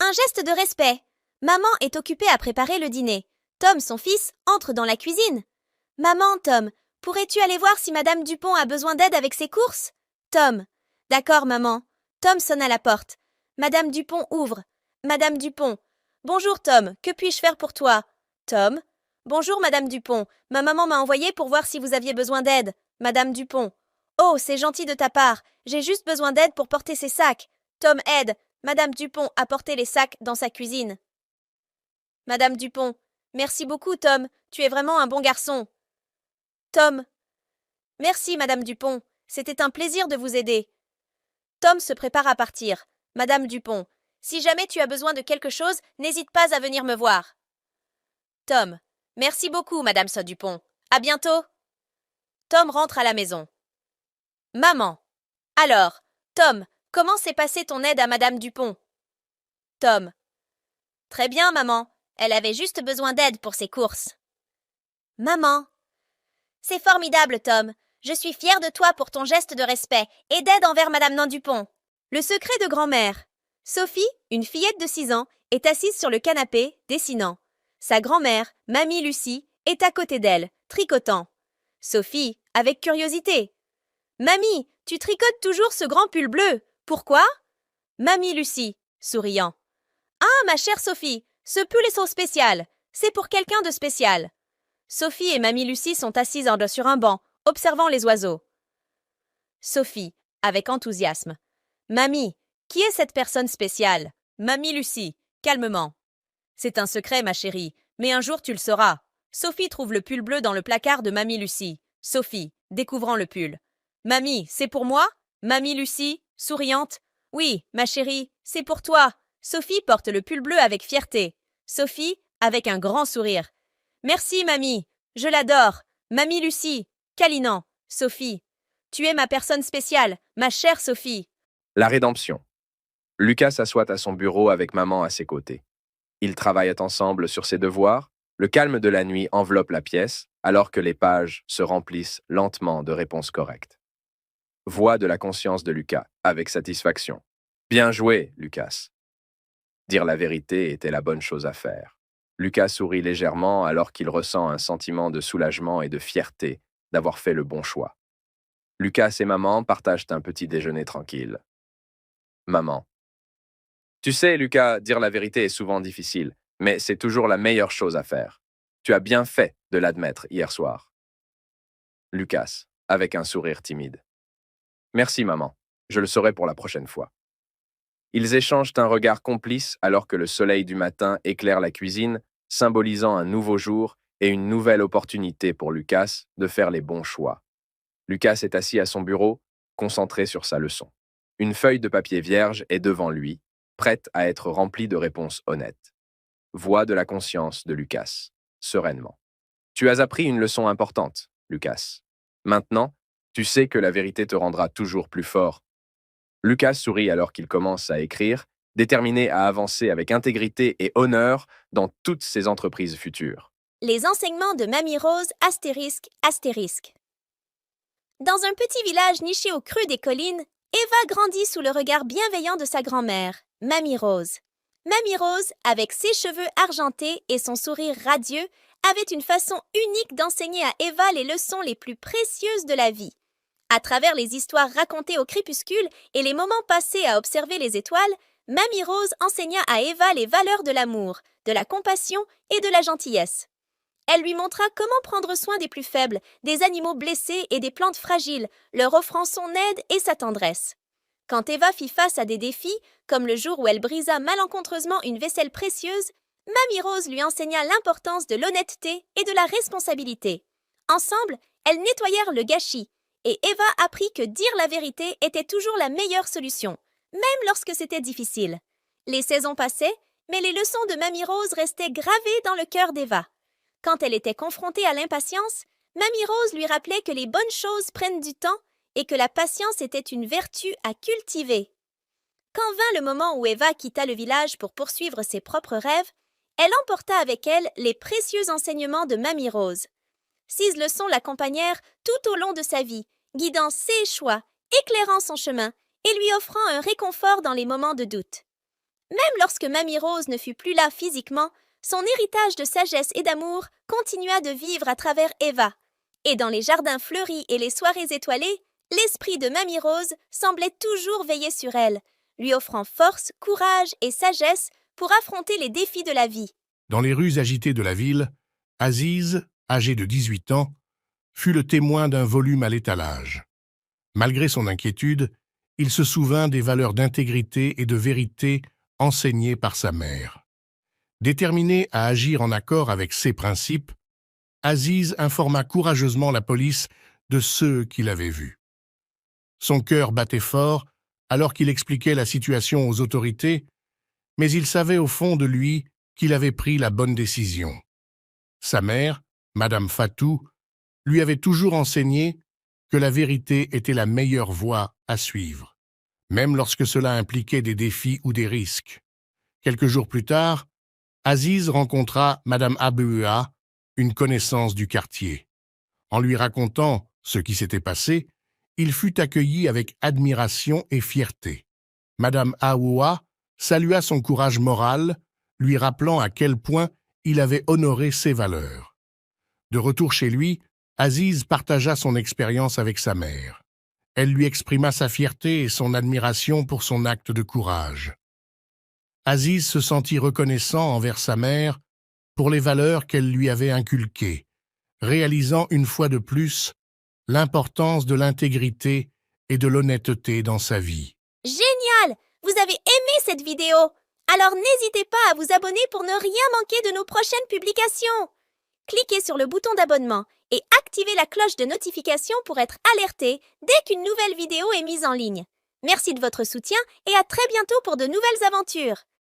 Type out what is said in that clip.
Un geste de respect. Maman est occupée à préparer le dîner. Tom, son fils, entre dans la cuisine. Maman, Tom, pourrais-tu aller voir si Madame Dupont a besoin d'aide avec ses courses? Tom. D'accord, maman. Tom sonne à la porte. Madame Dupont ouvre. Madame Dupont. Bonjour, Tom. Que puis-je faire pour toi? Tom. Bonjour, Madame Dupont. Ma maman m'a envoyé pour voir si vous aviez besoin d'aide. Madame Dupont. Oh, c'est gentil de ta part. J'ai juste besoin d'aide pour porter ces sacs. Tom aide. Madame Dupont a porté les sacs dans sa cuisine. Madame Dupont. Merci beaucoup, Tom. Tu es vraiment un bon garçon. Tom. Merci, Madame Dupont. C'était un plaisir de vous aider. Tom se prépare à partir. Madame Dupont. Si jamais tu as besoin de quelque chose, n'hésite pas à venir me voir. Tom. Merci beaucoup, Madame Dupont. À bientôt. Tom rentre à la maison. Maman. Alors, Tom, comment s'est passée ton aide à Madame Dupont? Tom. Très bien, maman. Elle avait juste besoin d'aide pour ses courses. Maman. C'est formidable, Tom. Je suis fière de toi pour ton geste de respect et d'aide envers Madame Dupont. Le secret de grand-mère. Sophie, une fillette de 6 ans, est assise sur le canapé, dessinant. Sa grand-mère, Mamie Lucie, est à côté d'elle, tricotant. Sophie, avec curiosité. Mamie, tu tricotes toujours ce grand pull bleu. Pourquoi? Mamie Lucie, souriant. Ah, ma chère Sophie, ce pull est spécial. C'est pour quelqu'un de spécial. Sophie et Mamie Lucie sont assises sur un banc, observant les oiseaux. Sophie, avec enthousiasme. Mamie, qui est cette personne spéciale? Mamie Lucie, calmement. C'est un secret, ma chérie, mais un jour tu le sauras. Sophie trouve le pull bleu dans le placard de Mamie Lucie. Sophie, découvrant le pull. Mamie, c'est pour moi? Mamie Lucie, souriante. Oui, ma chérie, c'est pour toi. Sophie porte le pull bleu avec fierté. Sophie, avec un grand sourire. Merci, mamie. Je l'adore. Mamie Lucie, câlinant. Sophie. Tu es ma personne spéciale, ma chère Sophie. La rédemption. Lucas s'assoit à son bureau avec maman à ses côtés. Ils travaillent ensemble sur ses devoirs. Le calme de la nuit enveloppe la pièce, alors que les pages se remplissent lentement de réponses correctes. Voix de la conscience de Lucas, avec satisfaction. Bien joué, Lucas. Dire la vérité était la bonne chose à faire. Lucas sourit légèrement alors qu'il ressent un sentiment de soulagement et de fierté d'avoir fait le bon choix. Lucas et maman partagent un petit déjeuner tranquille. Maman. Tu sais, Lucas, dire la vérité est souvent difficile, mais c'est toujours la meilleure chose à faire. Tu as bien fait de l'admettre hier soir. Lucas, avec un sourire timide. Merci, maman. Je le saurai pour la prochaine fois. Ils échangent un regard complice alors que le soleil du matin éclaire la cuisine, symbolisant un nouveau jour et une nouvelle opportunité pour Lucas de faire les bons choix. Lucas est assis à son bureau, concentré sur sa leçon. Une feuille de papier vierge est devant lui, prête à être remplie de réponses honnêtes. Voix de la conscience de Lucas, sereinement. Tu as appris une leçon importante, Lucas. Maintenant, tu sais que la vérité te rendra toujours plus fort. Lucas sourit alors qu'il commence à écrire, déterminé à avancer avec intégrité et honneur dans toutes ses entreprises futures. Les enseignements de Mamie Rose, astérisque, astérisque. Dans un petit village niché au creux des collines, Eva grandit sous le regard bienveillant de sa grand-mère, Mamie Rose. Mamie Rose, avec ses cheveux argentés et son sourire radieux, avait une façon unique d'enseigner à Eva les leçons les plus précieuses de la vie. À travers les histoires racontées au crépuscule et les moments passés à observer les étoiles, Mamie Rose enseigna à Eva les valeurs de l'amour, de la compassion et de la gentillesse. Elle lui montra comment prendre soin des plus faibles, des animaux blessés et des plantes fragiles, leur offrant son aide et sa tendresse. Quand Eva fit face à des défis, comme le jour où elle brisa malencontreusement une vaisselle précieuse, Mamie Rose lui enseigna l'importance de l'honnêteté et de la responsabilité. Ensemble, elles nettoyèrent le gâchis, et Eva apprit que dire la vérité était toujours la meilleure solution, même lorsque c'était difficile. Les saisons passaient, mais les leçons de Mamie Rose restaient gravées dans le cœur d'Eva. Quand elle était confrontée à l'impatience, Mamie Rose lui rappelait que les bonnes choses prennent du temps et que la patience était une vertu à cultiver. Quand vint le moment où Eva quitta le village pour poursuivre ses propres rêves, elle emporta avec elle les précieux enseignements de Mamie Rose. 6 leçons l'accompagnèrent tout au long de sa vie, guidant ses choix, éclairant son chemin et lui offrant un réconfort dans les moments de doute. Même lorsque Mamie Rose ne fut plus là physiquement, son héritage de sagesse et d'amour continua de vivre à travers Eva. Et dans les jardins fleuris et les soirées étoilées, l'esprit de Mamie Rose semblait toujours veiller sur elle, lui offrant force, courage et sagesse pour affronter les défis de la vie. Dans les rues agitées de la ville, Aziz, âgé de 18 ans, fut le témoin d'un volume à l'étalage. Malgré son inquiétude, il se souvint des valeurs d'intégrité et de vérité enseignées par sa mère. Déterminé à agir en accord avec ses principes, Aziz informa courageusement la police de ceux qu'il avait vus. Son cœur battait fort alors qu'il expliquait la situation aux autorités, mais il savait au fond de lui qu'il avait pris la bonne décision. Sa mère, Madame Fatou, lui avait toujours enseigné que la vérité était la meilleure voie à suivre, même lorsque cela impliquait des défis ou des risques. Quelques jours plus tard, Aziz rencontra Madame Abuea, une connaissance du quartier. En lui racontant ce qui s'était passé, il fut accueilli avec admiration et fierté. Madame Aoua salua son courage moral, lui rappelant à quel point il avait honoré ses valeurs. De retour chez lui, Aziz partagea son expérience avec sa mère. Elle lui exprima sa fierté et son admiration pour son acte de courage. Aziz se sentit reconnaissant envers sa mère pour les valeurs qu'elle lui avait inculquées, réalisant une fois de plus l'importance de l'intégrité et de l'honnêteté dans sa vie. Génial! Vous avez aimé cette vidéo! Alors n'hésitez pas à vous abonner pour ne rien manquer de nos prochaines publications. Cliquez sur le bouton d'abonnement et activez la cloche de notification pour être alerté dès qu'une nouvelle vidéo est mise en ligne. Merci de votre soutien et à très bientôt pour de nouvelles aventures.